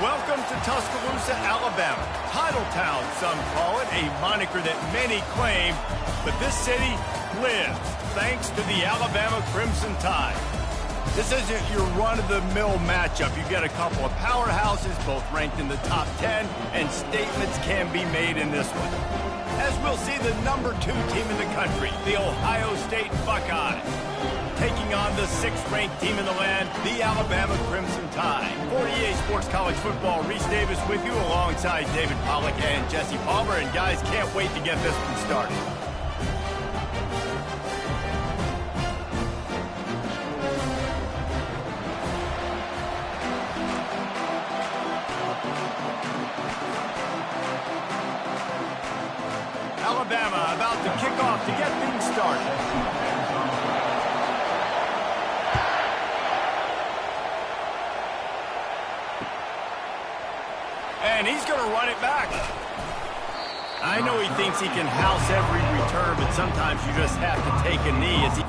Welcome to Tuscaloosa, Alabama. Title Town, some call it, a moniker that many claim, but this city lives thanks to the Alabama Crimson Tide. This isn't your run-of-the-mill matchup. You've got a couple of powerhouses, both ranked in the top 10, and statements can be made in this one. As we'll see the #2 team in the country, the Ohio State Buckeyes, taking on the 6th-ranked team in the land, the Alabama Crimson Tide. For EA Sports College Football, Reese Davis with you alongside David Pollack and Jesse Palmer. And guys, can't wait to get this one started. Alabama about to kick off to get things started. And he's going to run it back. I know he thinks he can house every return, but sometimes you just have to take a knee as he...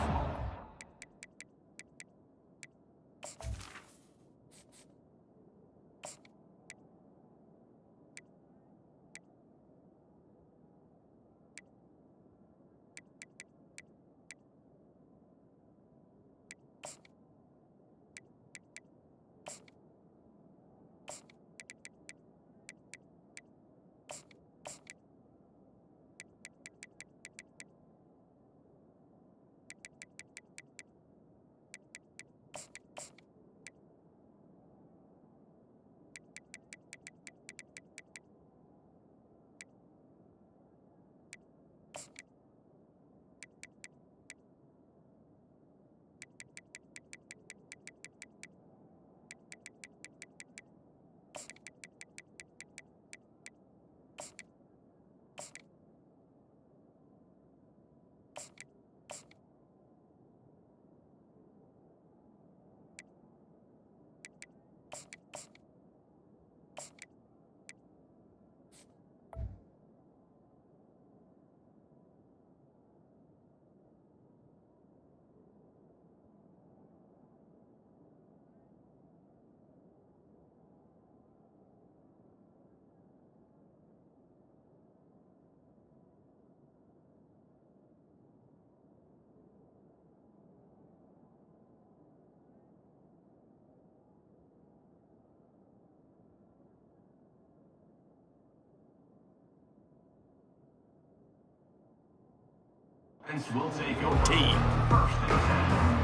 This will take your team first and 10.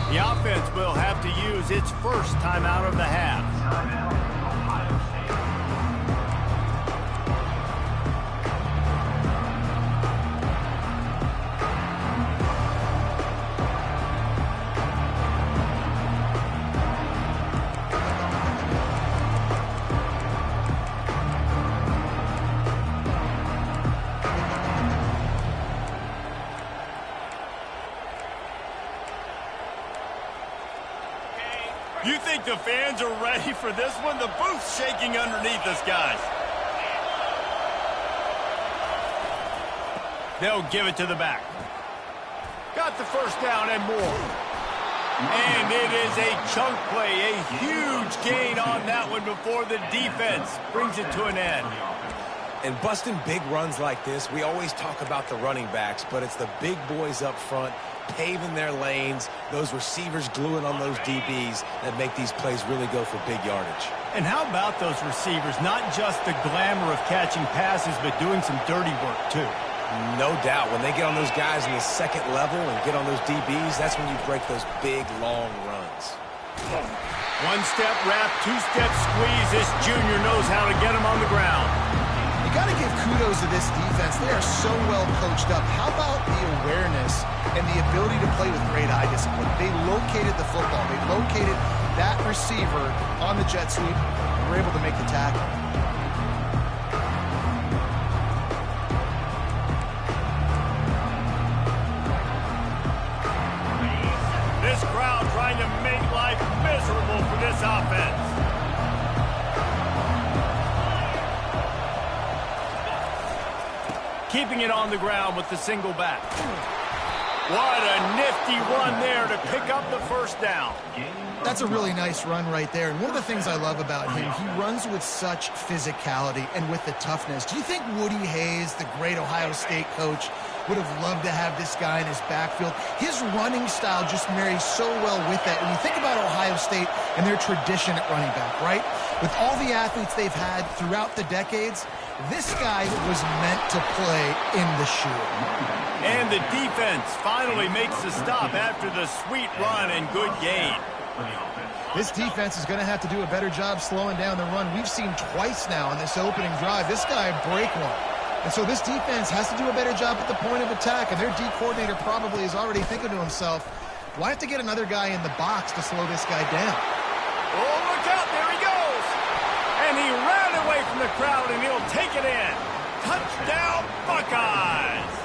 The offense will have to use its first timeout of the half. Timeout, Ohio State. You think the fans are ready for this one? The booth's shaking underneath us, guys. They'll give it to the back. Got the first down and more. And it is a chunk play, a huge gain on that one before the defense brings it to an end. And busting big runs like this, we always talk about the running backs, but it's the big boys up front paving their lanes, those receivers gluing on those DBs that make these plays really go for big yardage. And how about those receivers? Not just the glamour of catching passes, but doing some dirty work, too. No doubt. When they get on those guys in the second level and get on those DBs, that's when you break those big, long runs. One-step wrap, two-step squeeze. This junior knows how to get him on the ground. You got to give kudos to this defense. They are so well coached up. How about the awareness and the ability to play with great eye discipline? They located the football. They located that receiver on the jet sweep and were able to make the tackle. This crowd trying to make life miserable for this offense. Keeping it on the ground with the single back. What a nifty run there to pick up the first down. That's a really nice run right there. And one of the things I love about him, he runs with such physicality and with the toughness. Do you think Woody Hayes, the great Ohio State coach, would have loved to have this guy in his backfield? His running style just marries so well with that. When you think about Ohio State and their tradition at running back, right? With all the athletes they've had throughout the decades, this guy was meant to play in the shoe. And the defense finally makes the stop after the sweet run and good gain. This defense is going to have to do a better job slowing down the run. We've seen twice now in this opening drive. This guy break one. And so this defense has to do a better job at the point of attack. And their D coordinator probably is already thinking to himself, do I have to get another guy in the box to slow this guy down? Oh, look out. There he goes. And he ran away from the crowd, and he'll take it in. Touchdown, Buckeyes.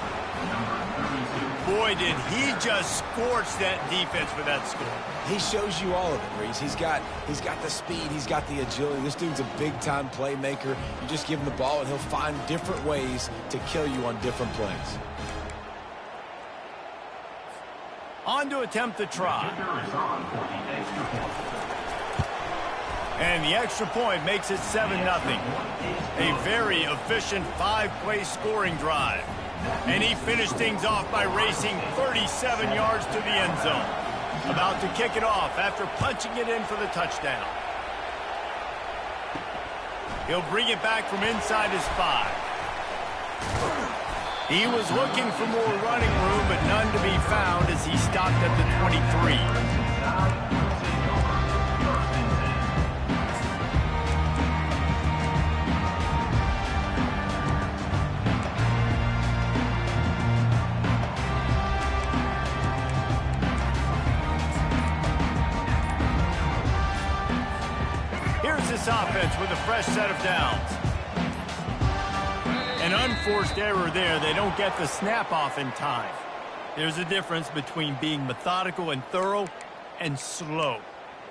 Boy, did he just scorch that defense for that score. He shows you all of it, Reese. He's got the speed. He's got the agility. This dude's a big-time playmaker. You just give him the ball, and he'll find different ways to kill you on different plays. On to attempt the try. And the extra point makes it 7-0. A very efficient 5-play scoring drive. And he finished things off by racing 37 yards to the end zone. About to kick it off after punching it in for the touchdown. He'll bring it back from inside his 5. He was looking for more running room, but none to be found as he stopped at the 23. This offense with a fresh set of downs. An unforced error there. They don't get the snap off in time. There's a difference between being methodical and thorough and slow.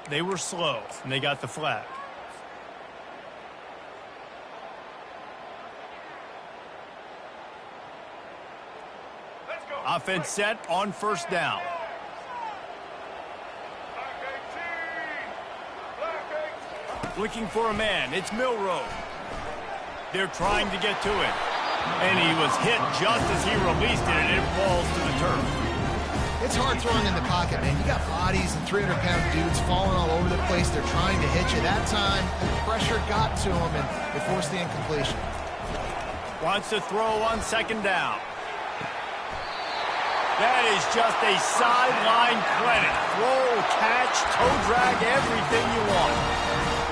They were slow, and they got the flag. Offense set on first down. Looking for a man. It's Milroe. They're trying to get to it. And he was hit just as he released it, and it falls to the turf. It's hard throwing in the pocket, man. You got bodies and 300-pound dudes falling all over the place. They're trying to hit you. That time, the pressure got to him, and it forced the incompletion. Wants to throw on second down. That is just a sideline clinic. Throw, catch, toe drag, everything you want.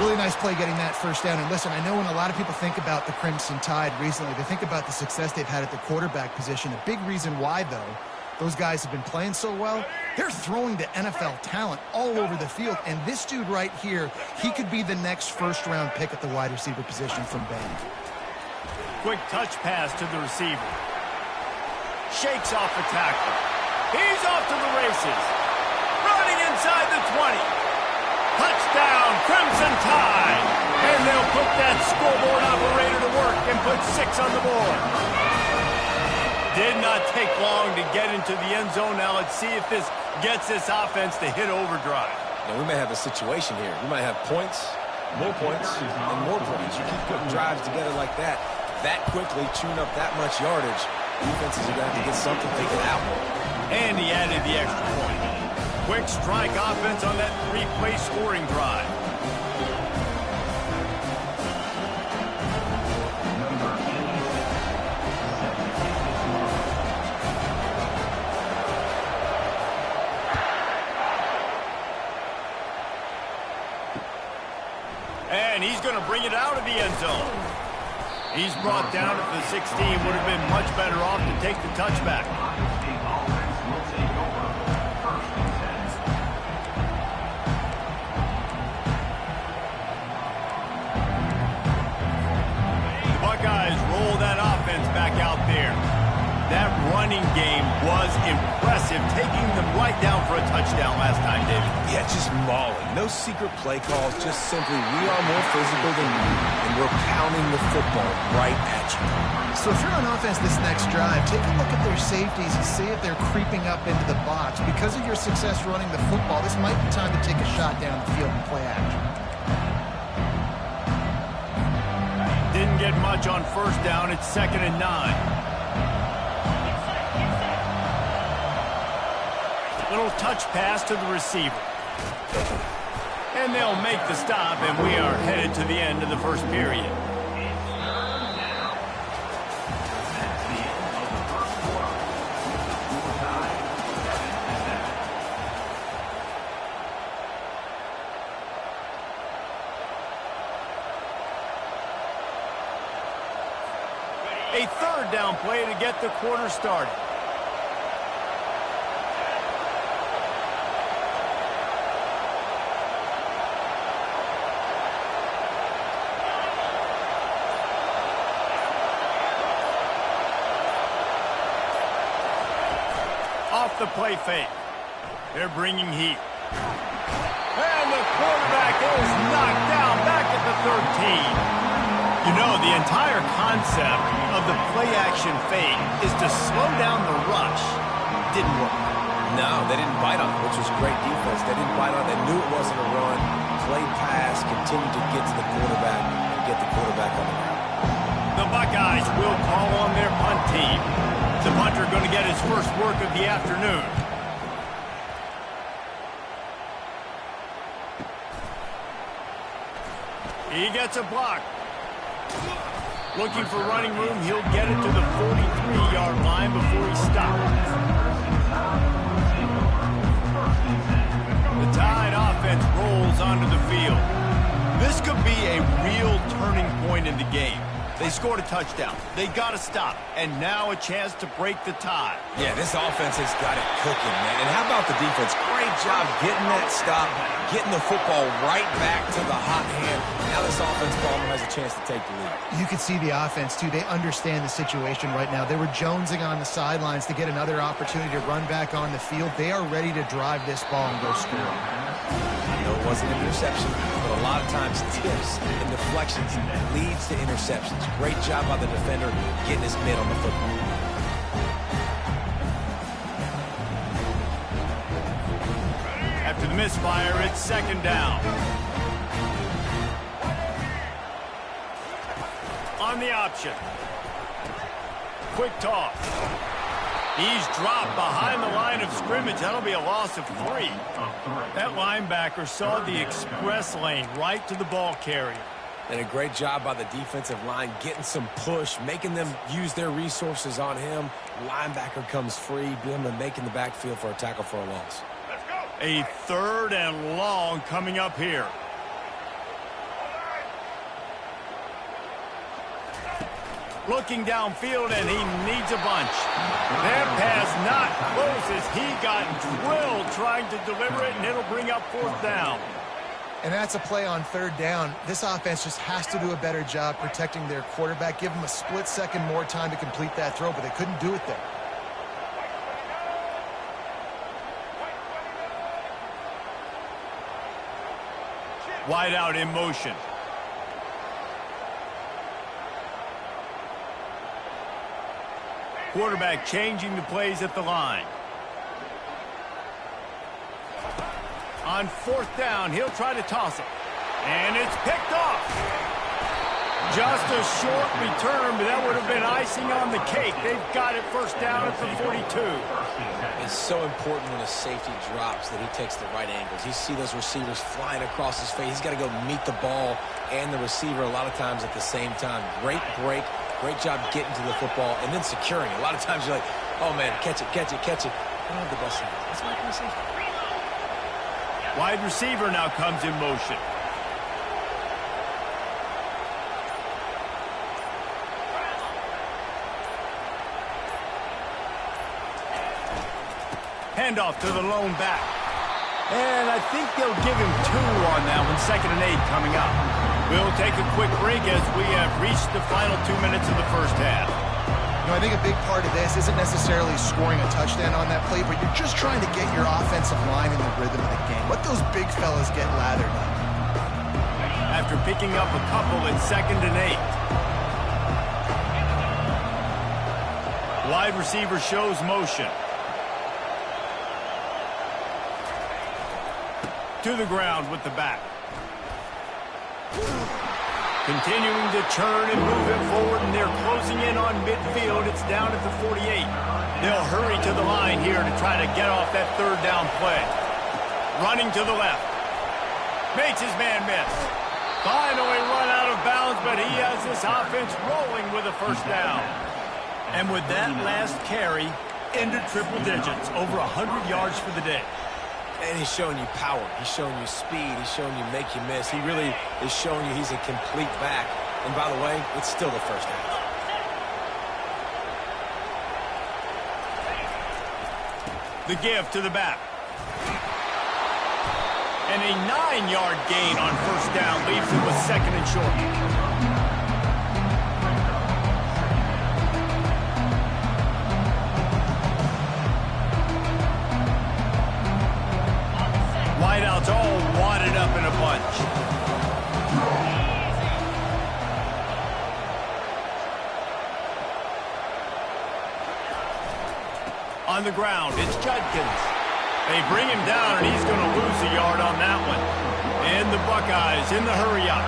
Really nice play getting that first down. And listen, I know when a lot of people think about the Crimson Tide recently, they think about the success they've had at the quarterback position. A big reason why, though, those guys have been playing so well, they're throwing to NFL talent all over the field. And this dude right here, he could be the next first-round pick at the wide receiver position from Bama. Quick touch pass to the receiver. Shakes off the tackle. He's off to the races. Running inside the 20. Touchdown, Crimson Tide. And they'll put that scoreboard operator to work and put 6 on the board. Did not take long to get into the end zone. Now let's see if this gets this offense to hit overdrive. Now we may have a situation here. We might have points, and more points. You keep putting drives together like that quickly, chewing up that much yardage. Defenses are going to have to get something figured out. And he added the extra point. Quick strike offense on that 3-play scoring drive. And he's going to bring it out of the end zone. He's brought down at the 16. Would have been much better off to take the touchback. The Buckeyes roll that offense back out there. That running game was impressive, taking them right down for a touchdown last time, David. Yeah, just mauling. No secret play calls, just simply we are more physical than you, and we're pounding the football right at you. So if you're on offense this next drive, take a look at their safeties and see if they're creeping up into the box. Because of your success running the football, this might be time to take a shot down the field and play action. Didn't get much on first down. It's 2nd and 9. Little touch pass to the receiver. And they'll make the stop, and we are headed to the end of the first period. A 3rd down play to get the quarter started. Off the play fake. They're bringing heat. And the quarterback is knocked down back at the 13. You know, the entire concept of the play-action fake is to slow down the rush. Didn't work. No, they didn't bite on it, which was great defense. They didn't bite on it. They knew it wasn't a run. Play pass, continue to get to the quarterback and get the quarterback on the ground. The Buckeyes will call on their punt team. The punter going to get his first work of the afternoon. He gets a block. Looking for running room, he'll get it to the 43-yard line before he stops. The Tide offense rolls onto the field. This could be a real turning point in the game. They scored a touchdown. They got to stop. And now a chance to break the tie. Yeah, this offense has got it cooking, man. And how about the defense? Great job getting that stop, getting the football right back to the hot hand. Now this offense, Palmer, has a chance to take the lead. You can see the offense, too. They understand the situation right now. They were jonesing on the sidelines to get another opportunity to run back on the field. They are ready to drive this ball and go score. No, it wasn't an interception, but a lot of times tips and deflections leads to interceptions. Great job by the defender getting his mitt on the football. After the misfire, it's 2nd down. On the option. Quick toss. He's dropped behind the line of scrimmage. That'll be a loss of 3. That linebacker saw the express lane right to the ball carrier. And a great job by the defensive line getting some push, making them use their resources on him. Linebacker comes free, them and making the backfield for a tackle for a loss. A 3rd and long coming up here. Looking downfield, and he needs a bunch. That pass not close as he got drilled trying to deliver it, and it'll bring up 4th down. And that's a play on 3rd down. This offense just has to do a better job protecting their quarterback. Give them a split second more time to complete that throw, but they couldn't do it there. Wide out in motion. Quarterback changing the plays at the line. On 4th down, he'll try to toss it. And it's picked off. Just a short return, but that would have been icing on the cake. They've got it 1st down at the 42. It's so important when a safety drops that he takes the right angles. You see those receivers flying across his face. He's got to go meet the ball and the receiver a lot of times at the same time. Great break. Great job getting to the football and then securing it. A lot of times you're like, oh, man, catch it, catch it, catch it. I don't have the best side. That's why I can safety. Wide receiver now comes in motion. Handoff to the lone back. And I think they'll give him 2 on that one. 2nd and 8 coming up. We'll take a quick break as we have reached the final 2 minutes of the first half. I think a big part of this isn't necessarily scoring a touchdown on that play, but you're just trying to get your offensive line in the rhythm of the game. Let those big fellas get lathered up. After picking up a couple at 2nd and 8. Wide receiver shows motion. To the ground with the back. Continuing to churn and move it forward, and they're closing in on midfield. It's down at the 48. They'll hurry to the line here to try to get off that 3rd down play. Running to the left. Makes his man miss. Finally run out of bounds, but he has this offense rolling with a 1st down. And with that last carry, into triple digits, over 100 yards for the day. And he's showing you power. He's showing you speed. He's showing you make you miss. He really is showing you he's a complete back. And by the way, it's still the 1st half. The give to the back. And a 9-yard gain on 1st down leaves him with 2nd and short. Wideouts all wadded up in a bunch. On the ground, it's Judkins. They bring him down, and he's going to lose a yard on that one. And the Buckeyes in the hurry-up.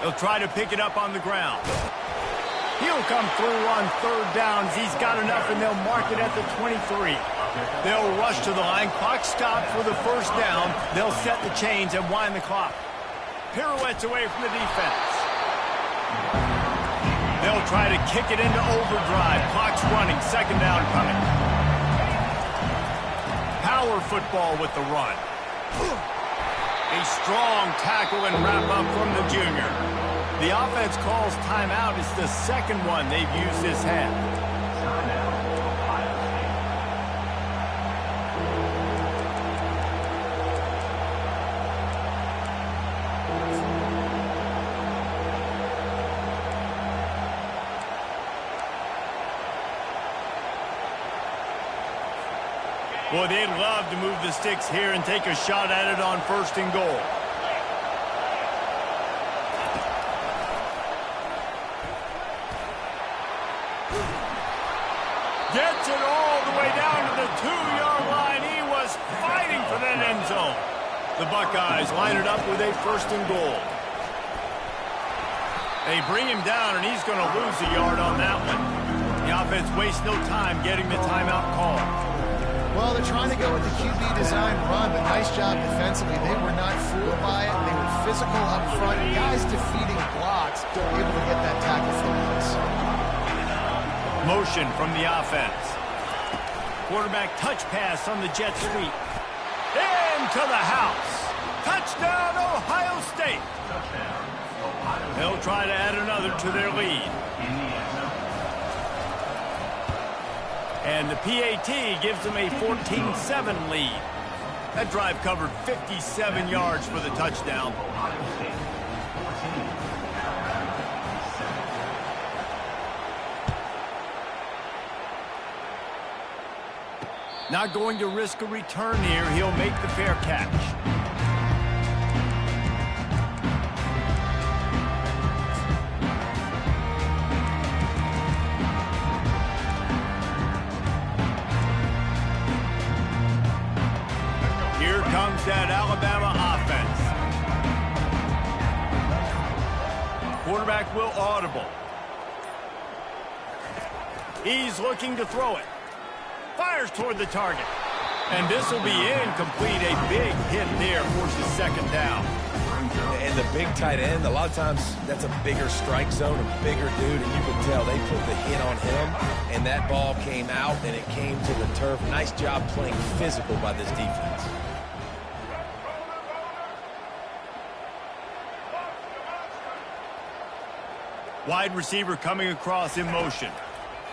He'll try to pick it up on the ground. He'll come through on 3rd downs. He's got enough, and they'll mark it at the 23. They'll rush to the line. Clock stopped for the 1st down. They'll set the chains and wind the clock. Pirouettes away from the defense. They'll try to kick it into overdrive. Clock's running. 2nd down coming. Power football with the run. A strong tackle and wrap-up from the junior. The offense calls timeout. It's the 2nd one they've used this half. Boy, they'd love to move the sticks here and take a shot at it on 1st and goal. Gets it all the way down to the 2-yard line. He was fighting for that end zone. The Buckeyes line it up with a 1st and goal. They bring him down, and he's going to lose a yard on that one. The offense wastes no time getting the timeout call. Well, they're trying to go with the QB design run, but nice job defensively. They were not fooled by it. They were physical up front. Guys defeating blocks, able to get that tackle for loss. Motion from the offense. Quarterback touch pass on the jet sweep. Into the house. Touchdown, Ohio State. They'll try to add another to their lead. And the PAT gives them a 14-7 lead. That drive covered 57 yards for the touchdown. Not going to risk a return here. He'll make the fair catch. Here comes that Alabama offense. Quarterback will audible. He's looking to throw it. Fires toward the target. And this will be incomplete. A big hit there forces 2nd down. And the big tight end, a lot of times that's a bigger strike zone, a bigger dude, and you can tell they put the hit on him, and that ball came out, and it came to the turf. Nice job playing physical by this defense. Wide receiver coming across in motion.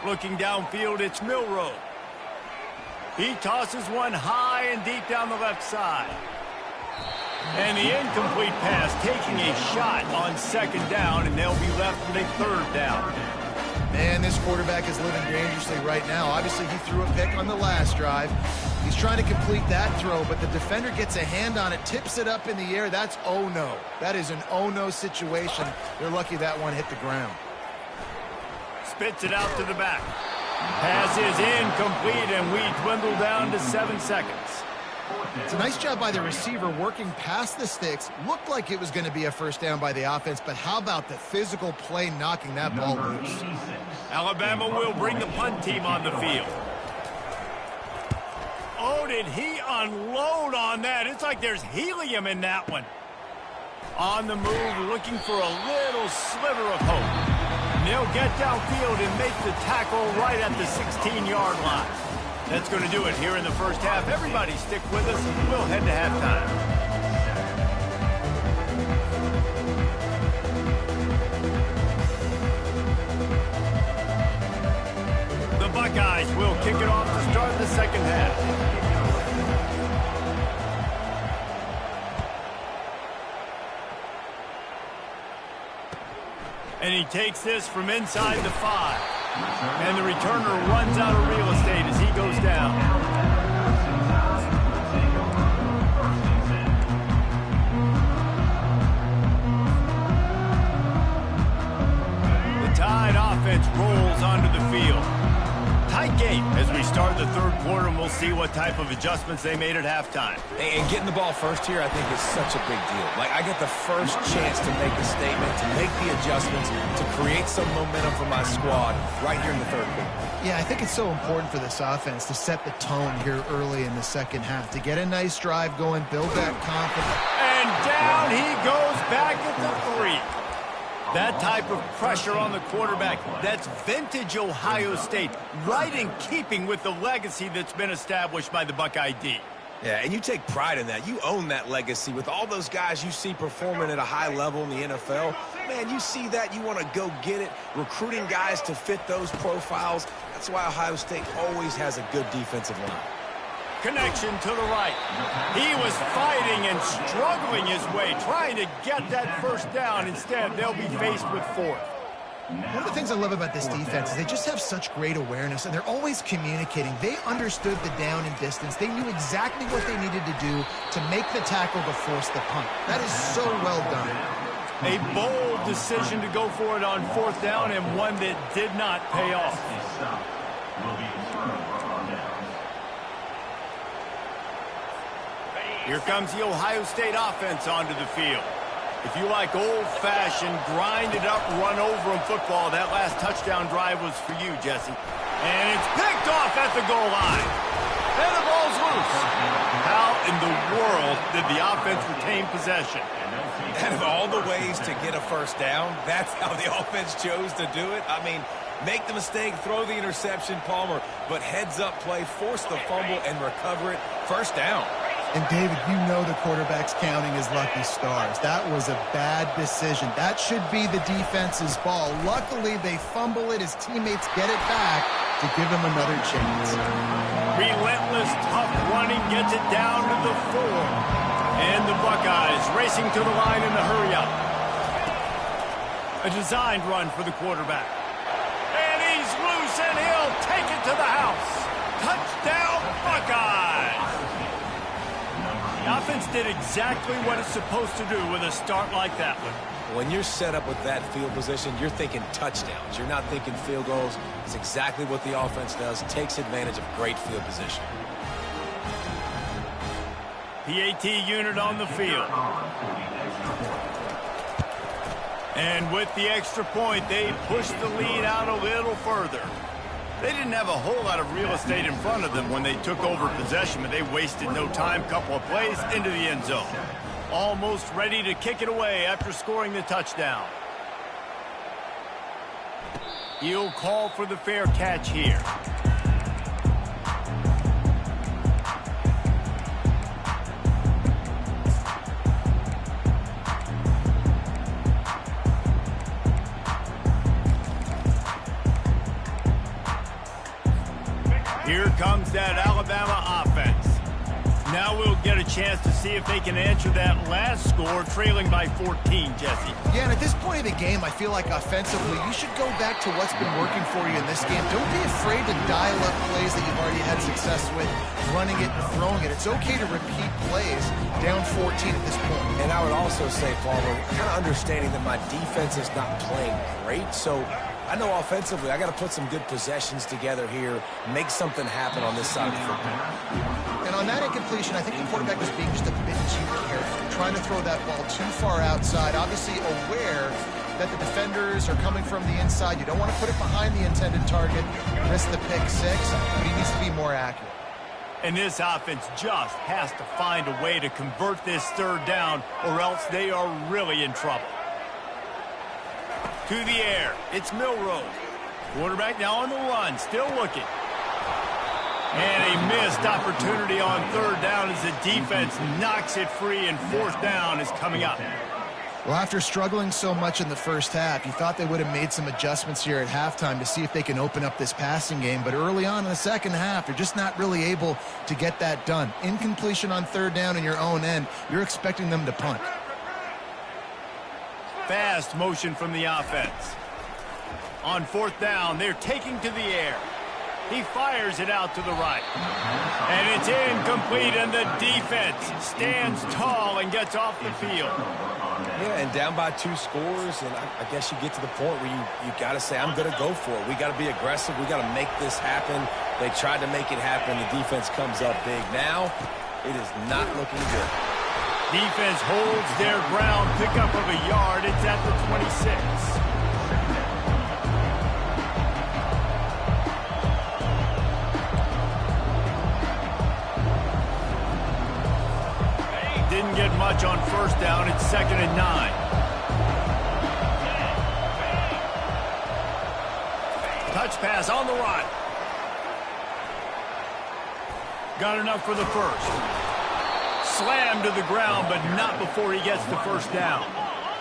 Looking downfield, it's Milroe. He tosses one high and deep down the left side. And the incomplete pass taking a shot on second down, and they'll be left with a third down. Man, this quarterback is living dangerously right now. Obviously, he threw a pick on the last drive. He's trying to complete that throw, but the defender gets a hand on it, tips it up in the air. That's oh-no. That is an oh-no situation. They're lucky that one hit the ground. Spits it out to the back. Pass is incomplete, and we dwindle down to 7 seconds. It's a nice job by the receiver working past the sticks. Looked like it was going to be a first down by the offense, but how about the physical play knocking that ball loose? Alabama will bring the punt team on the field. Oh, did he unload on that? It's like there's helium in that one. On the move, looking for a little sliver of hope. And they'll get downfield and make the tackle right at the 16-yard line. That's going to do it here in the first half. Everybody stick with us. We'll head to halftime. The Buckeyes will kick it off to start the second half. And he takes this from inside the 5. And the returner runs out of real estate as he goes down. The Tide offense rolls onto the field. Tight game as we start the third quarter, and we'll see what type of adjustments they made at halftime. And getting the ball first here, I think, is such a big deal. Like, I get the first chance to make a statement, to make the adjustments, to create some momentum for my squad right here in the third quarter. Yeah, I think it's so important for this offense to set the tone here early in the second half, to get a nice drive going, build that confidence. And down he goes back at the 3. That type of pressure on the quarterback, that's vintage Ohio State, right in keeping with the legacy that's been established by the Buckeye D. Yeah, and you take pride in that. You own that legacy with all those guys you see performing at a high level in the NFL. Man, you see that, you want to go get it, recruiting guys to fit those profiles. That's why Ohio State always has a good defensive line. Connection to the right. He was fighting and struggling his way, trying to get that first down. Instead, they'll be faced with 4th. One of the things I love about this defense is they just have such great awareness, and they're always communicating. They understood the down and distance. They knew exactly what they needed to do to make the tackle to force the punt. That is so well done. A bold decision to go for it on 4th down, and one that did not pay off. Here comes the Ohio State offense onto the field. If you like old-fashioned, grind-it-up, run-over-'em football, that last touchdown drive was for you, Jesse. And it's picked off at the goal line. And the ball's loose. How in the world did the offense retain possession? And of all the ways to get a first down, that's how the offense chose to do it. I mean, make the mistake, throw the interception, Palmer, but heads-up play, force the fumble, and recover it. First down. And, David, you know the quarterback's counting his lucky stars. That was a bad decision. That should be the defense's ball. Luckily, they fumble it. His teammates get it back to give him another chance. Relentless, tough running gets it down to the 4. And the Buckeyes racing to the line in the hurry-up. A designed run for the quarterback. And he's loose, and he'll take it to the house. Touchdown, Buckeyes! The offense did exactly what it's supposed to do with a start like that one. When you're set up with that field position, you're thinking touchdowns. You're not thinking field goals. It's exactly what the offense does. Takes advantage of great field position. PAT unit on the field. And with the extra point, they push the lead out a little further. They didn't have a whole lot of real estate in front of them when they took over possession, but they wasted no time. Couple of plays into the end zone. Almost ready to kick it away after scoring the touchdown. He'll call for the fair catch here. Here comes that Alabama offense. Now we'll get get a chance to see if they can answer that last score, trailing by 14, Jesse. Yeah, and at this point of the game, I feel like offensively, you should go back to what's been working for you in this game. Don't be afraid to dial up plays that you've already had success with, running it and throwing it. It's okay to repeat plays down 14 at this point. And I would also say, Palmer, kind of understanding that my defense is not playing great, so I know offensively I got to put some good possessions together here, make something happen on this side of the football. And on that incompletion, I think the quarterback was being just a bit too careful, trying to throw that ball too far outside, obviously aware that the defenders are coming from the inside. You don't want to put it behind the intended target, risk the pick six, but he needs to be more accurate. And this offense just has to find a way to convert this third down, or else they are really in trouble. To the air, it's Milrose. Quarterback now on the run, still looking. And a missed opportunity on third down as the defense knocks it free, and fourth down is coming up. Well, after struggling so much in the first half, you thought they would have made some adjustments here at halftime to see if they can open up this passing game. But early on in the second half, they're just not really able to get that done. Incompletion on third down in your own end, you're expecting them to punt. Fast motion from the offense. On fourth down, they're taking to the air. He fires it out to the right. And it's incomplete, and the defense stands tall and gets off the field. Yeah, and down by 2 scores, and I guess you get to the point where you got to say, I'm going to go for it. We got to be aggressive. We got to make this happen. They tried to make it happen. The defense comes up big. Now, it is not looking good. Defense holds their ground, pickup of a yard. It's at the 26. Didn't get much on first down. It's 2nd and 9. Touch pass on the run. Got enough for the first. Slammed to the ground, but not before he gets the first down.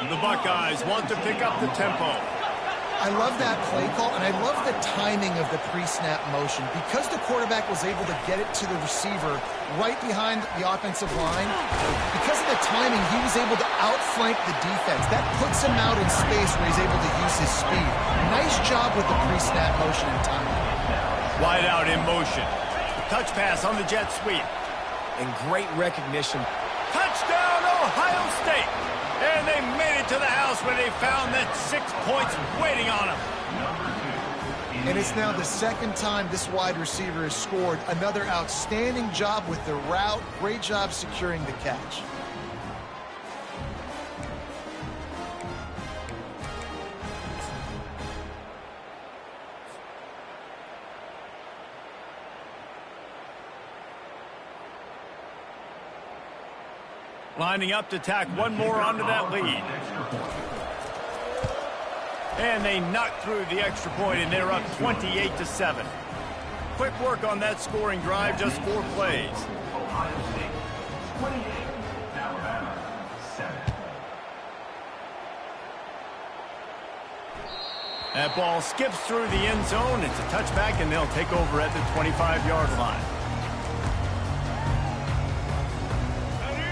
The Buckeyes want to pick up the tempo. I love that play call, and I love the timing of the pre-snap motion. Because the quarterback was able to get it to the receiver right behind the offensive line, because of the timing, he was able to outflank the defense. That puts him out in space where he's able to use his speed. Nice job with the pre-snap motion and timing. Wide out in motion. Touch pass on the jet sweep. And great recognition. Touchdown, Ohio State! And they made it to the house where they found that 6 points waiting on them. And it's now the second time this wide receiver has scored. Another outstanding job with the route. Great job securing the catch. Lining up to tack one more onto that lead. And they knock through the extra point, and they're up 28-7. Quick work on that scoring drive, just 4 plays. Ohio State 28, Alabama 7. That ball skips through the end zone. It's a touchback, and they'll take over at the 25-yard line.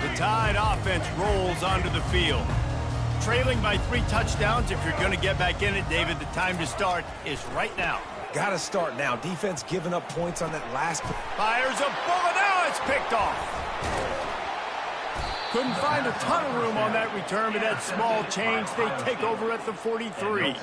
The Tide offense rolls onto the field. Trailing by 3 touchdowns. If you're going to get back in it, David, the time to start is right now. Got to start now. Defense giving up points on that last. Fires a bullet. Now it's picked off. Couldn't find a ton of room on that return, but that small change, they take over at the 43.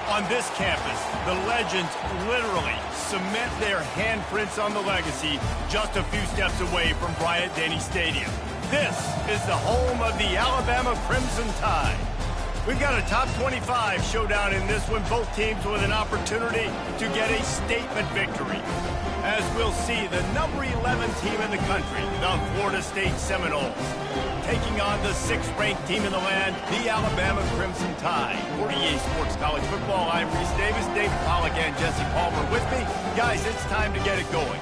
On this campus, the legends literally cement their handprints on the legacy just a few steps away from Bryant-Denny Stadium. This is the home of the Alabama Crimson Tide. We've got a top 25 showdown in this one, both teams with an opportunity to get a statement victory. As we'll see, the number 11 team in the country, the Florida State Seminoles, taking on the 6th-ranked team in the land, the Alabama Crimson Tide. For EA Sports College Football, I'm Reese Davis, David Pollack, and Jesse Palmer with me. Guys, it's time to get it going.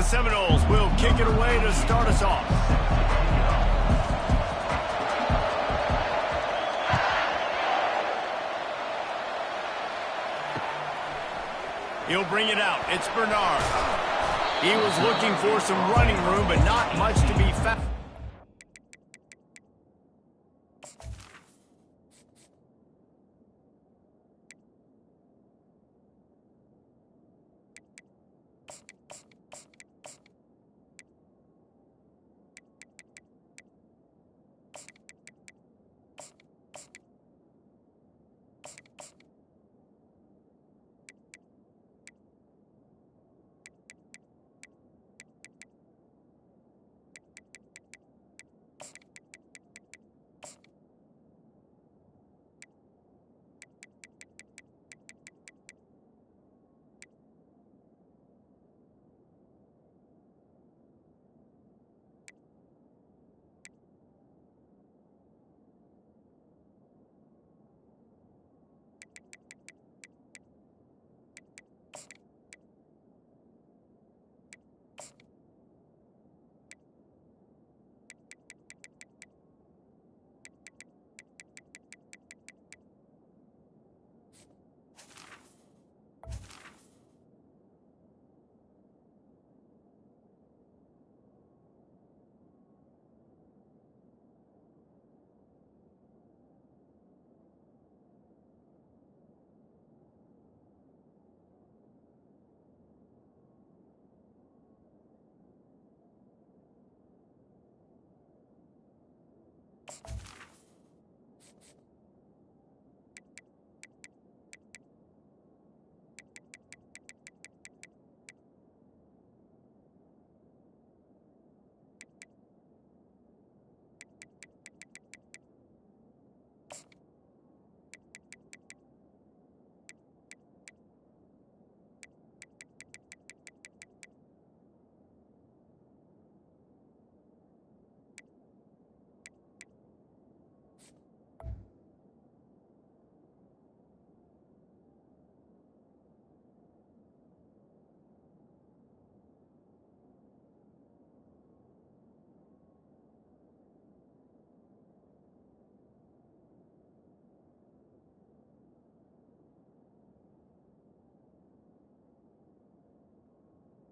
Seminoles will kick it away to start us off. He'll bring it out. It's Bernard. He was looking for some running room, but not much to be found.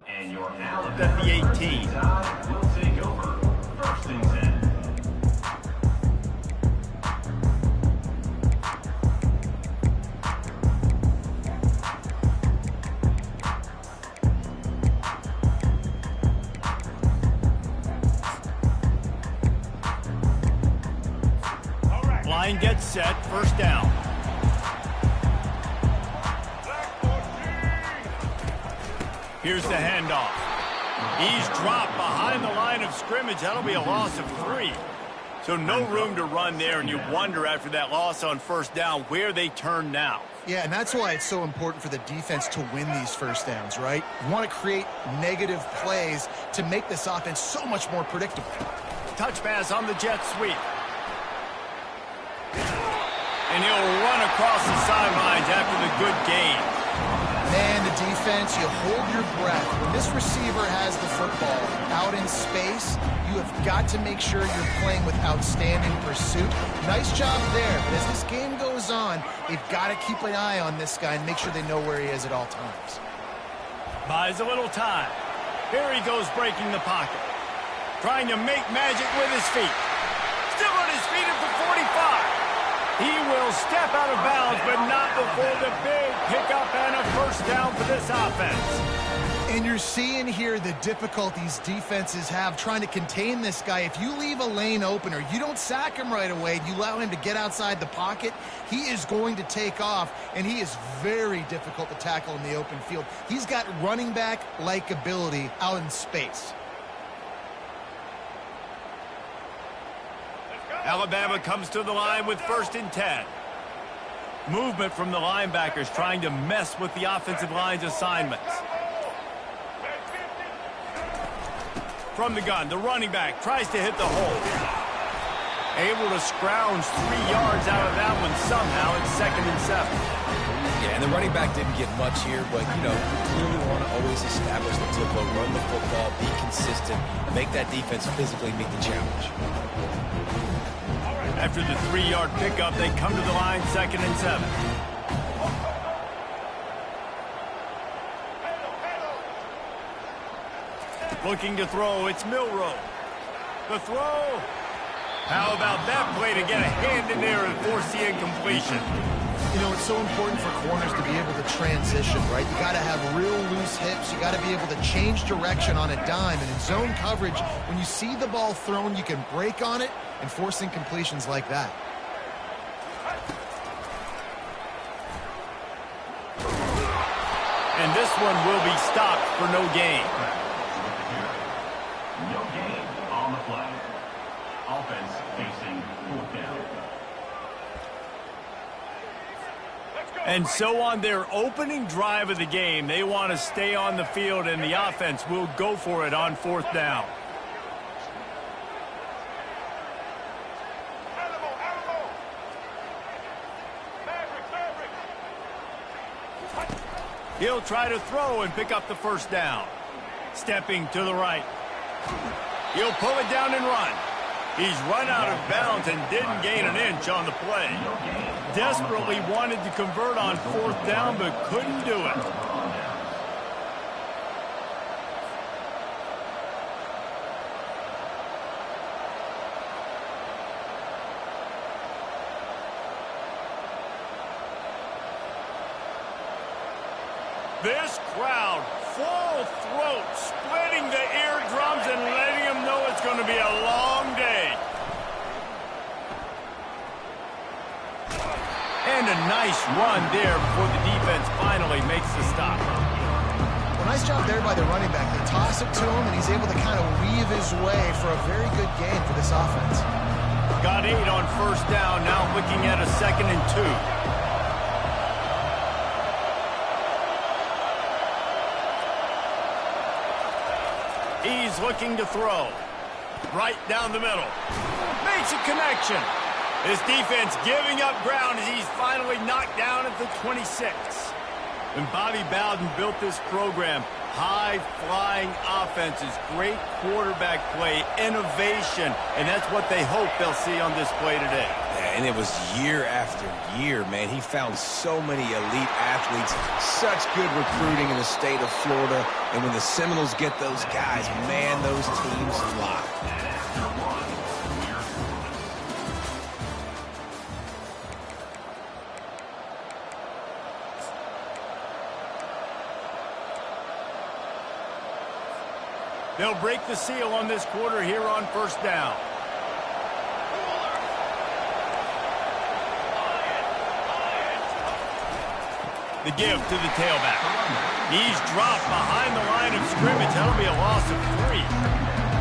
And your Alabama At the 18. Tide will take over 1st and 10. Line gets set, 1st down. Here's the handoff. He's dropped behind the line of scrimmage. That'll be a loss of 3. So no room to run there, and you wonder after that loss on 1st down where they turn now. Yeah, and that's why it's so important for the defense to win these 1st downs, right? You want to create negative plays to make this offense so much more predictable. Touch pass on the jet sweep. And he'll run across the sidelines after for the good gain. Man, the defense, you hold your breath. When this receiver has the football out in space, you have got to make sure you're playing with outstanding pursuit. Nice job there, but as this game goes on, they've got to keep an eye on this guy and make sure they know where he is at all times. Buys a little time. Here he goes breaking the pocket. Trying to make magic with his feet. Still on his feet at the 45. He will step out of bounds, but not before the big pickup and a first down for this offense. And you're seeing here the difficulties defenses have trying to contain this guy. If you leave a lane open or you don't sack him right away, you allow him to get outside the pocket, he is going to take off, and he is very difficult to tackle in the open field. He's got running back-like ability out in space. Alabama comes to the line with 1st and 10. Movement from the linebackers trying to mess with the offensive line's assignments. From the gun, the running back tries to hit the hole. Able to scrounge 3 yards out of that one somehow. It's 2nd and 7. Yeah, and the running back didn't get much here, but, you know, you clearly want to always establish the tempo, run the football, be consistent, and make that defense physically meet the challenge. After the 3-yard pickup, they come to the line 2nd and 7. Looking to throw, it's Milroe. The throw. How about that play to get a hand in there and force the incompletion? You know, it's so important for corners to be able to transition, right? You got to have real loose hips. You got to be able to change direction on a dime. And in zone coverage, when you see the ball thrown, you can break on it and force incompletions like that. And this one will be stopped for no gain. No gain on the play. Offense facing 4th down. And so on their opening drive of the game, they want to stay on the field, and the offense will go for it on 4th down. He'll try to throw and pick up the first down. Stepping to the right. He'll pull it down and run. He's run out of bounds and didn't gain an inch on the play. Desperately wanted to convert on 4th down, but couldn't do it. This crowd, full throat, splitting the eardrums and letting them know it's going to be a long day. And a nice run there before the defense finally makes the stop. Well, nice job there by the running back. They toss it to him, and he's able to kind of weave his way for a very good gain for this offense. Got 8 on 1st down, now looking at a 2nd and 2. He's looking to throw. Right down the middle. Makes a connection. This defense giving up ground as he's finally knocked down at the 26. When Bobby Bowden built this program, high-flying offenses, great quarterback play, innovation, and that's what they hope they'll see on display today. Yeah, and it was year after year, man. He found so many elite athletes, such good recruiting in the state of Florida, and when the Seminoles get those guys, man, those teams fly. They'll break the seal on this quarter here on 1st down. The give to the tailback. He's dropped behind the line of scrimmage. That'll be a loss of 3.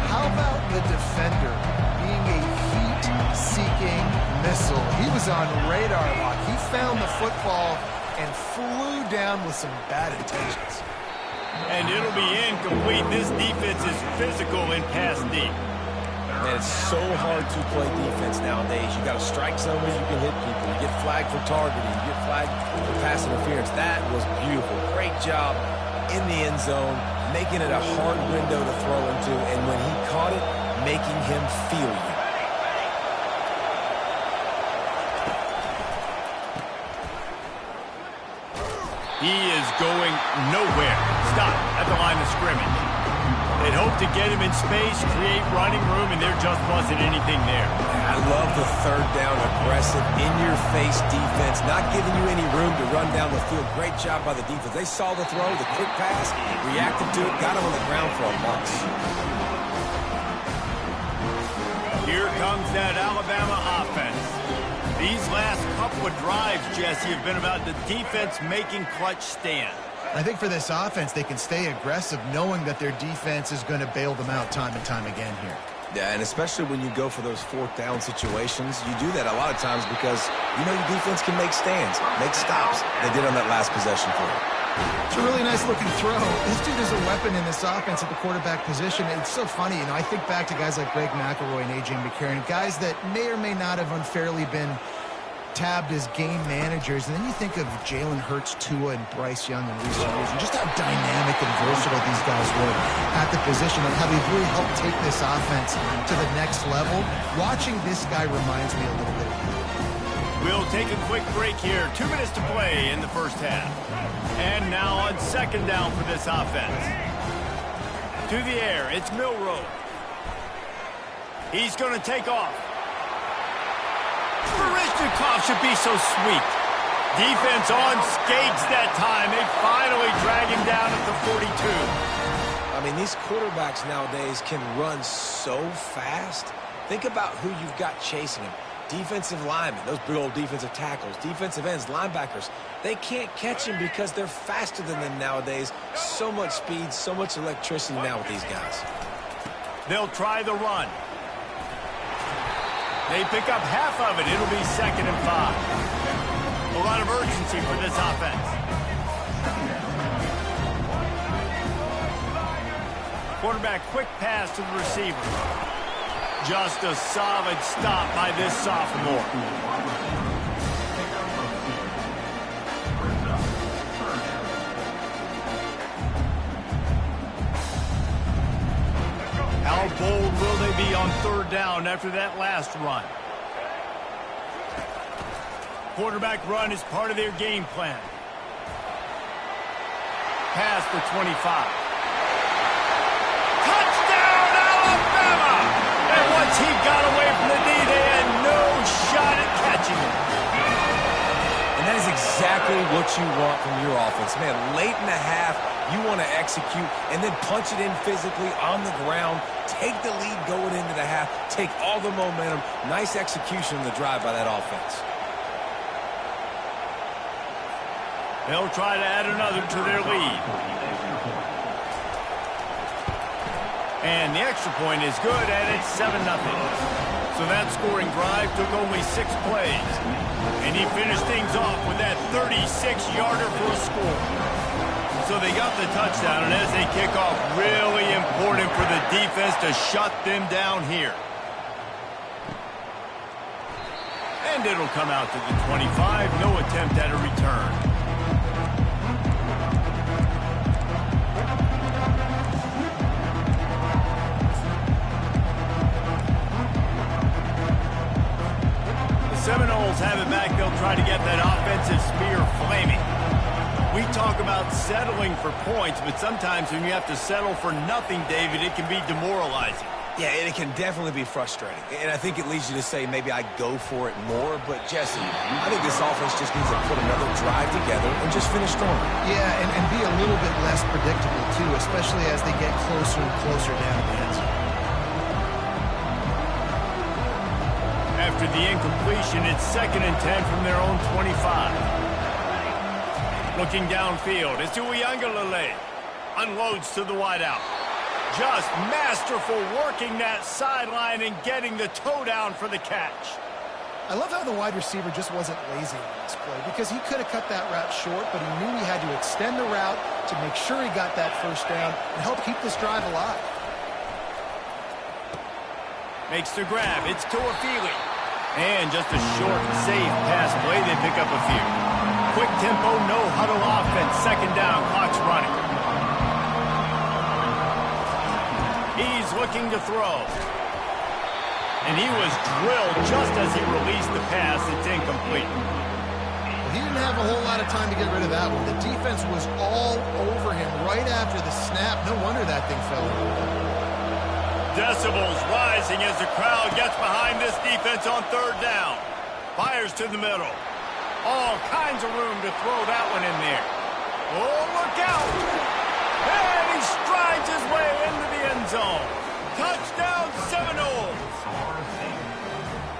How about the defender being a heat-seeking missile? He was on radar lock. He found the football and flew down with some bad intentions. And it'll be incomplete. This defense is physical in pass deep. Man, it's so hard to play defense nowadays. You got a strike zone where you can hit people. You get flagged for targeting. You get flagged for pass interference. That was beautiful. Great job in the end zone, making it a hard window to throw into, and when he caught it, making him feel you. He is going nowhere. Stop at the line of scrimmage. They'd hope to get him in space, create running room, and there just wasn't anything there. I love the third down, aggressive, in-your-face defense, not giving you any room to run down the field. Great job by the defense. They saw the throw, the quick pass, reacted to it, got him on the ground for a loss. Here comes that Alabama offense. These last couple of drives, Jesse, have been about the defense making clutch stands. I think for this offense, they can stay aggressive knowing that their defense is going to bail them out time and time again here. Yeah, and especially when you go for those fourth down situations, you do that a lot of times because you know your defense can make stands, make stops. They did on that last possession for you. It's a really nice-looking throw. This dude is a weapon in this offense at the quarterback position. It's so funny, you know, I think back to guys like Greg McElroy and A.J. McCarron, guys that may or may not have unfairly been tabbed as game managers, and then you think of Jalen Hurts, Tua, and Bryce Young in recent years, and just how dynamic and versatile these guys were at the position and how they've really helped take this offense to the next level. Watching this guy reminds me a little bit of him. We'll take a quick break here. 2 minutes to play in the first half. And now on second down for this offense. To the air, it's Milroe. He's going to take off. Barishnikov should be so sweet. Defense on skates that time. They finally drag him down at the 42. I mean, these quarterbacks nowadays can run so fast. Think about who you've got chasing him. Defensive linemen, those big old defensive tackles, defensive ends, linebackers. They can't catch him because they're faster than them nowadays. So much speed, so much electricity now with these guys. They'll try the run. They pick up half of it. It'll be 2nd and 5. A lot of urgency for this offense. Quarterback quick pass to the receiver. Just a solid stop by this sophomore. How bold will they be on third down after that last run? Quarterback run is part of their game plan. Pass for 25. Touchdown, Alabama! And once he got away from the knee, they had no shot at catching him. And that is exactly what you want from your offense. Man, late in the half, you want to execute and then punch it in physically on the ground. Take the lead going into the half. Take all the momentum. Nice execution in the drive by that offense. They'll try to add another to their lead. And the extra point is good, and it's 7-0. So that scoring drive took only 6 plays. And he finished things off with that 36-yarder for a score. So they got the touchdown, and as they kick off, really important for the defense to shut them down here. And it'll come out to the 25. No attempt at a return. Seminoles have it back. They'll try to get that offensive spear flaming. We talk about settling for points, but sometimes when you have to settle for nothing, David, it can be demoralizing. Yeah, and it can definitely be frustrating. And I think it leads you to say maybe I go for it more. But, Jesse, I think this offense just needs to put another drive together and just finish strong. Yeah, and be a little bit less predictable, too, especially as they get closer and closer down the end zone. After the incompletion, it's 2nd and 10 from their own 25. Looking downfield, it's Uiagalelei. Unloads to the wideout. Just masterful working that sideline and getting the toe down for the catch. I love how the wide receiver just wasn't lazy on this play because he could have cut that route short, but he knew he had to extend the route to make sure he got that first down and help keep this drive alive. Makes the grab. It's Tuafili. And just a short, safe pass play. They pick up a few. Quick tempo, no huddle offense. Second down, clock's running. He's looking to throw. And he was drilled just as he released the pass. It's incomplete. He didn't have a whole lot of time to get rid of that one. The defense was all over him right after the snap. No wonder that thing fell in. Decibels rising as the crowd gets behind this defense on third down. Fires to the middle. All kinds of room to throw that one in there. Oh, look out! And he strides his way into the end zone. Touchdown, Seminoles!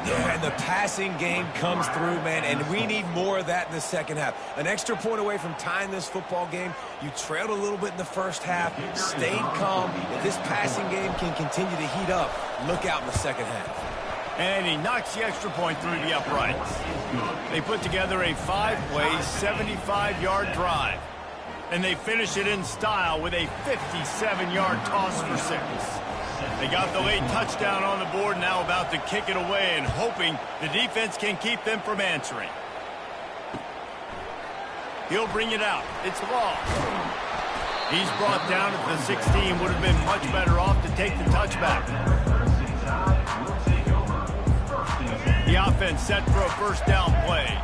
Yeah, and the passing game comes through, man, and we need more of that in the second half. An extra point away from tying this football game. You trailed a little bit in the first half, stayed calm. If this passing game can continue to heat up, look out in the second half. And he knocks the extra point through the uprights. They put together a 5-play, 75-yard drive. And they finish it in style with a 57-yard toss for 6. They got the late touchdown on the board, now about to kick it away and hoping the defense can keep them from answering. He'll bring it out. It's Law. He's brought down at the 16. Would have been much better off to take the touchback. The offense set for a first down play.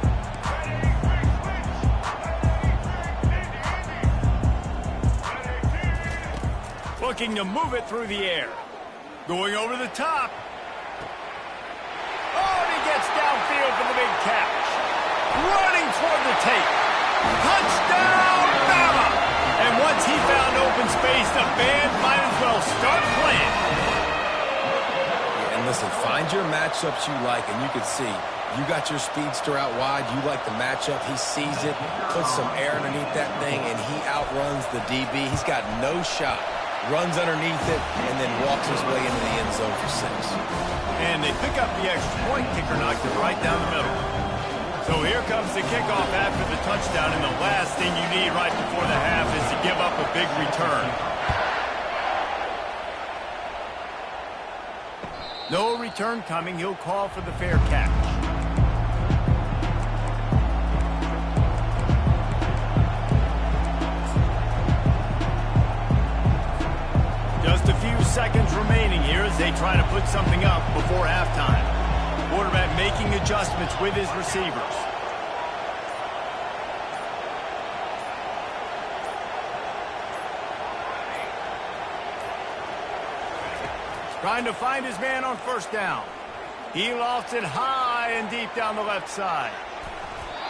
Looking to move it through the air. Going over the top. Oh, and he gets downfield for the big catch. Running toward the tape. Touchdown, Bama! And once he found open space, the band might as well start playing. Yeah, and listen, find your matchups you like, and you can see you got your speedster out wide. You like the matchup. He sees it, puts some air underneath that thing, and he outruns the DB. He's got no shot. Runs underneath it, and then walks his way into the end zone for 6. And they pick up the extra point. Kicker knocked it right down the middle. So here comes the kickoff after the touchdown, and the last thing you need right before the half is to give up a big return. No return coming. He'll call for the fair catch. Just a few seconds remaining here as they try to put something up before halftime. Quarterback making adjustments with his receivers. Trying to find his man on first down. He lofts it high and deep down the left side.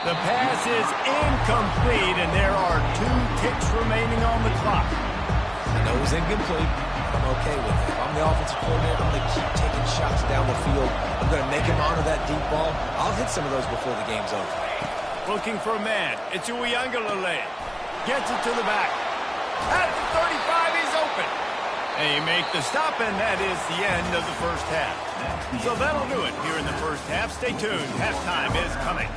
The pass is incomplete, and there are 2 ticks remaining on the clock. I know it was incomplete. I'm okay with it. If I'm the offensive coordinator, I'm going to keep taking shots down the field. I'm going to make him honor that deep ball. I'll hit some of those before the game's over. Looking for a man. It's Uiagalelei. Gets it to the back. At the 35, he's open. They make the stop, and that is the end of the first half. So that'll do it here in the first half. Stay tuned. Halftime is coming.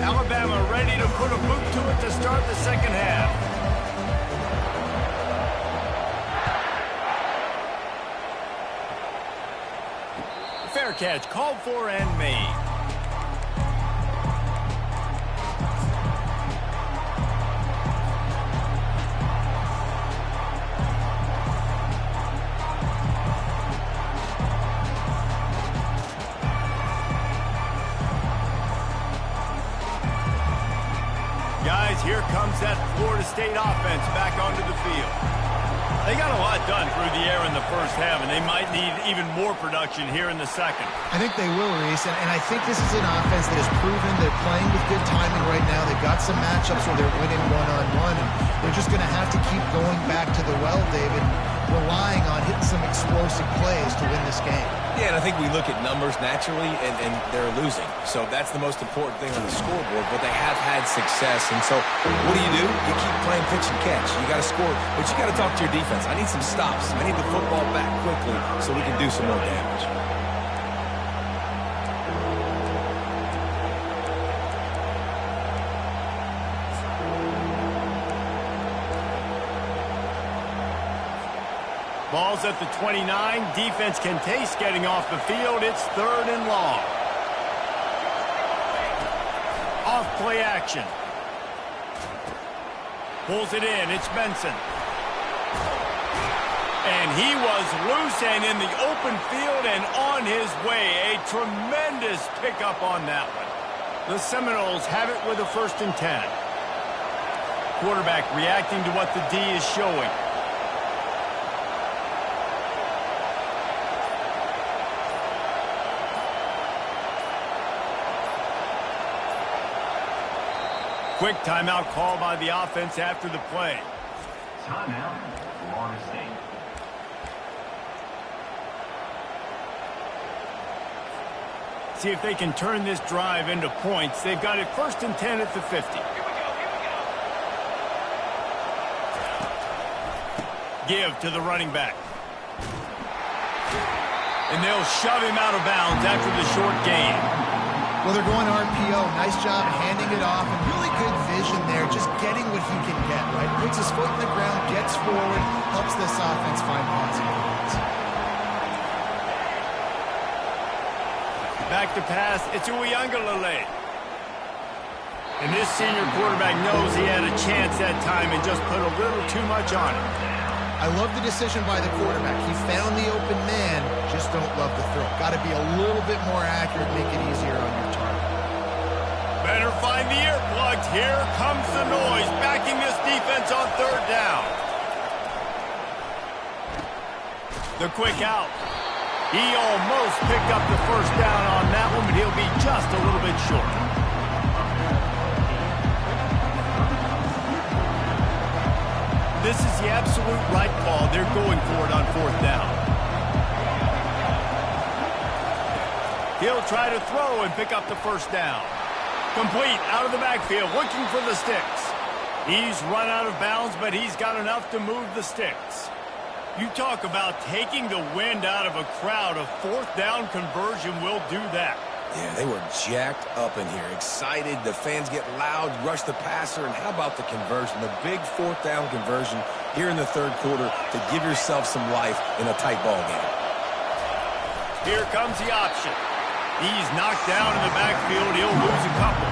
Alabama ready to put a boot to it to start the second half. Fair catch called for and made. Guys, here comes that Florida State offense back onto the field. They got a lot done through the air in the first half, and they might need even more production here in the second. I think they will, Reese, and I think this is an offense that has proven they're playing with good timing right now. They've got some matchups where they're winning one-on-one, and they're just going to have to keep going back to the well, David, relying on hitting some explosive plays to win this game. Yeah, and I think we look at numbers naturally, and they're losing. So that's the most important thing on the scoreboard, but they have had success. And so what do? You keep playing pitch and catch. You got to score, but you got to talk to your defense. I need some stops. I need the football back quickly so we can do some more damage. Ball's at the 29. Defense can taste getting off the field. It's 3rd and long. Off play action. Pulls it in. It's Benson. And he was loose and in the open field and on his way. A tremendous pickup on that one. The Seminoles have it with a 1st and 10. Quarterback reacting to what the D is showing. Quick timeout call by the offense after the play. Timeout, Florida State. See if they can turn this drive into points. They've got it 1st and 10 at the 50. Give to the running back. And they'll shove him out of bounds after the short gain. Well, they're going RPO. Nice job handing it off, and really good vision there, just getting what he can get, right? Puts his foot in the ground, gets forward, helps this offense find positive points. Back to pass, it's Uiagalelei. And this senior quarterback knows he had a chance that time and just put a little too much on it. I love the decision by the quarterback. He found the open man, just don't love the throw. Got to be a little bit more accurate, make it easier on your target. Better find the earplugs. Here comes the noise, backing this defense on 3rd down. The quick out. He almost picked up the 1st down on that one, but he'll be just a little bit short. This is the absolute right call. They're going for it on 4th down. He'll try to throw and pick up the 1st down. Complete out of the backfield, looking for the sticks. He's run out of bounds, but he's got enough to move the sticks. You talk about taking the wind out of a crowd. A 4th down conversion will do that. Yeah, they were jacked up in here, excited. The fans get loud, rush the passer, and how about the conversion? The big 4th down conversion here in the 3rd quarter to give yourself some life in a tight ball game. Here comes the option. He's knocked down in the backfield. He'll lose a couple.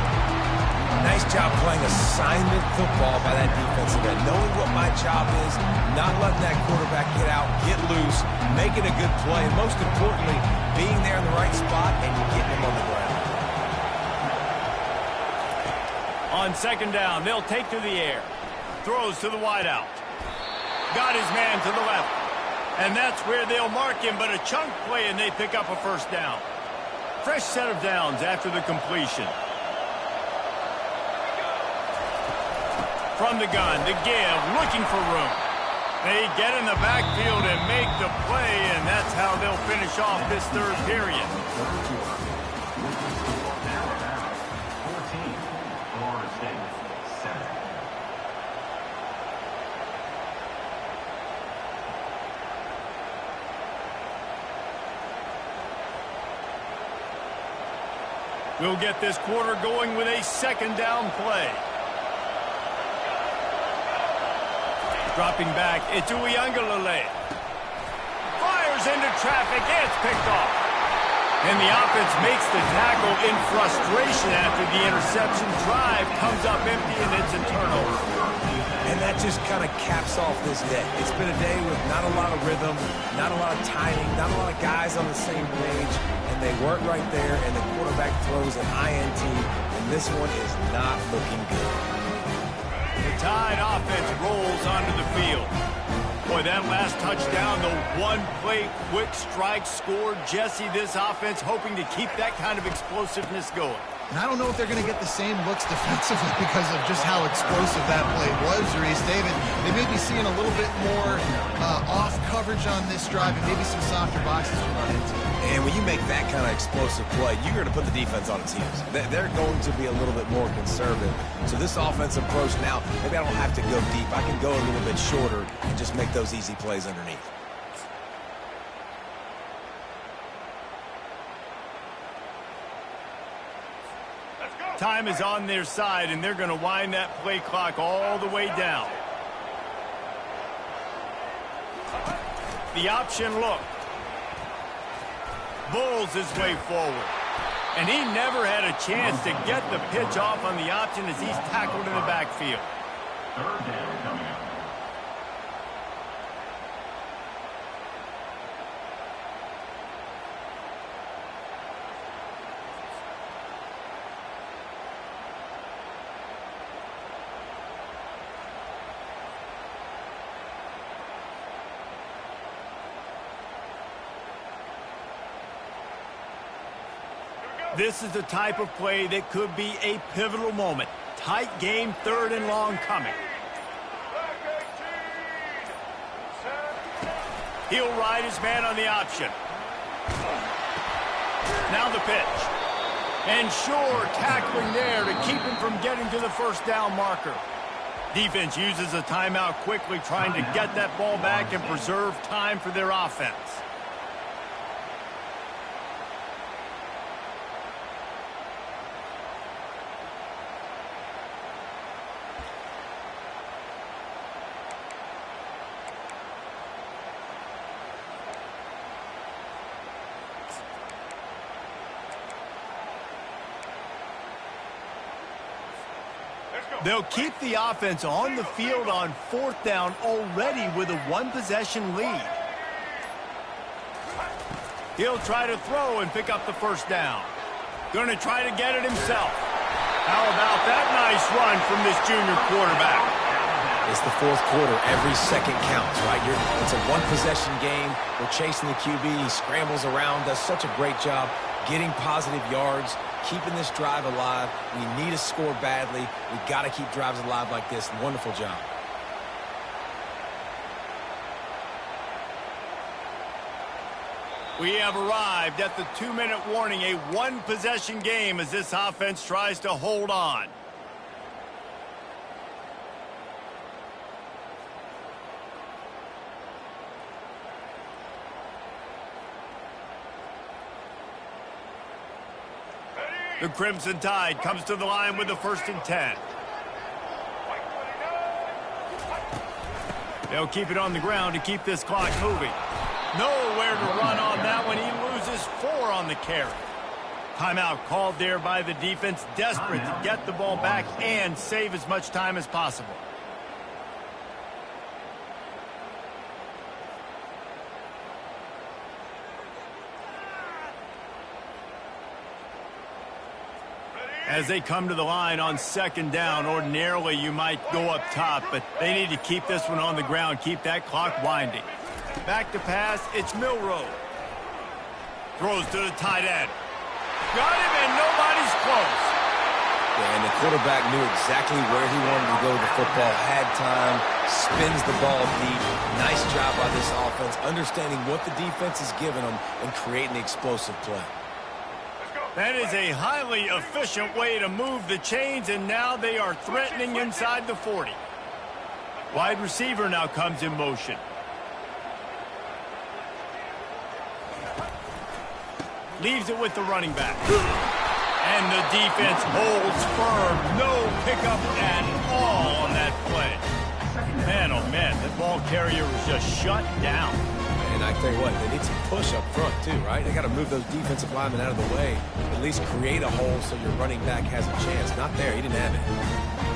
Nice job playing assignment football by that defensive end. Knowing what my job is, not letting that quarterback get out, get loose, making a good play, and most importantly, being there in the right spot and getting him on the ground. On 2nd down, they'll take to the air. Throws to the wideout. Got his man to the left. And that's where they'll mark him, but a chunk play and they pick up a 1st down. Fresh set of downs after the completion. From the gun, the give, looking for room. They get in the backfield and make the play, and that's how they'll finish off this 3rd period. 14, Florida State, 7. We'll get this quarter going with a 2nd down play. Dropping back, it's Uiagalelei. Fires into traffic, it's picked off. And the offense makes the tackle in frustration after the interception. Drive comes up empty, and it's a turnover. And that just kind of caps off this day. It's been a day with not a lot of rhythm, not a lot of timing, not a lot of guys on the same page. And they weren't right there, and the quarterback throws an INT, and this one is not looking good. The Tide offense rolls onto the field. Boy, that last touchdown, the one-play quick strike score. Jesse, this offense hoping to keep that kind of explosiveness going. And I don't know if they're going to get the same looks defensively because of just how explosive that play was, Reese. David, they may be seeing a little bit more off coverage on this drive and maybe some softer boxes to run into. And when you make that kind of explosive play, you're going to put the defense on its heels. They're going to be a little bit more conservative. So this offensive approach now, maybe I don't have to go deep. I can go a little bit shorter and just make those easy plays underneath. Time is on their side, and they're going to wind that play clock all the way down. The option look. Bulls his way forward. And he never had a chance to get the pitch off on the option as he's tackled in the backfield. Third down coming up. This is the type of play that could be a pivotal moment. Tight game, third and long coming. He'll ride his man on the option. Now the pitch. And sure, tackling there to keep him from getting to the first down marker. Defense uses a timeout quickly, trying to get that ball back and preserve time for their offense. They'll keep the offense on the field on fourth down already with a one-possession lead. He'll try to throw and pick up the first down. Going to try to get it himself. How about that nice run from this junior quarterback? It's the fourth quarter. Every second counts, right? It's a one-possession game. We're chasing the QB. He scrambles around, does such a great job getting positive yards, keeping this drive alive. We need to score badly. We got to keep drives alive like this. Wonderful job. We have arrived at the 2-minute warning, a one-possession game as this offense tries to hold on. The Crimson Tide comes to the line with the 1st and 10. They'll keep it on the ground to keep this clock moving. Nowhere to run on that one. He loses 4 on the carry. Timeout called there by the defense, desperate to get the ball back and save as much time as possible. As they come to the line on 2nd down, ordinarily you might go up top, but they need to keep this one on the ground, keep that clock winding. Back to pass, it's Milroe. Throws to the tight end. Got him, and nobody's close. Yeah, and the quarterback knew exactly where he wanted to go with the football, had time, spins the ball deep. Nice job by this offense, understanding what the defense is giving them and creating the explosive play. That is a highly efficient way to move the chains, and now they are threatening inside the 40. Wide receiver now comes in motion. Leaves it with the running back. And the defense holds firm. No pickup at all on that play. Man, oh man, the ball carrier was just shut down. And I tell you what, they need some push up front too, right? They got to move those defensive linemen out of the way, at least create a hole so your running back has a chance. Not there, he didn't have it.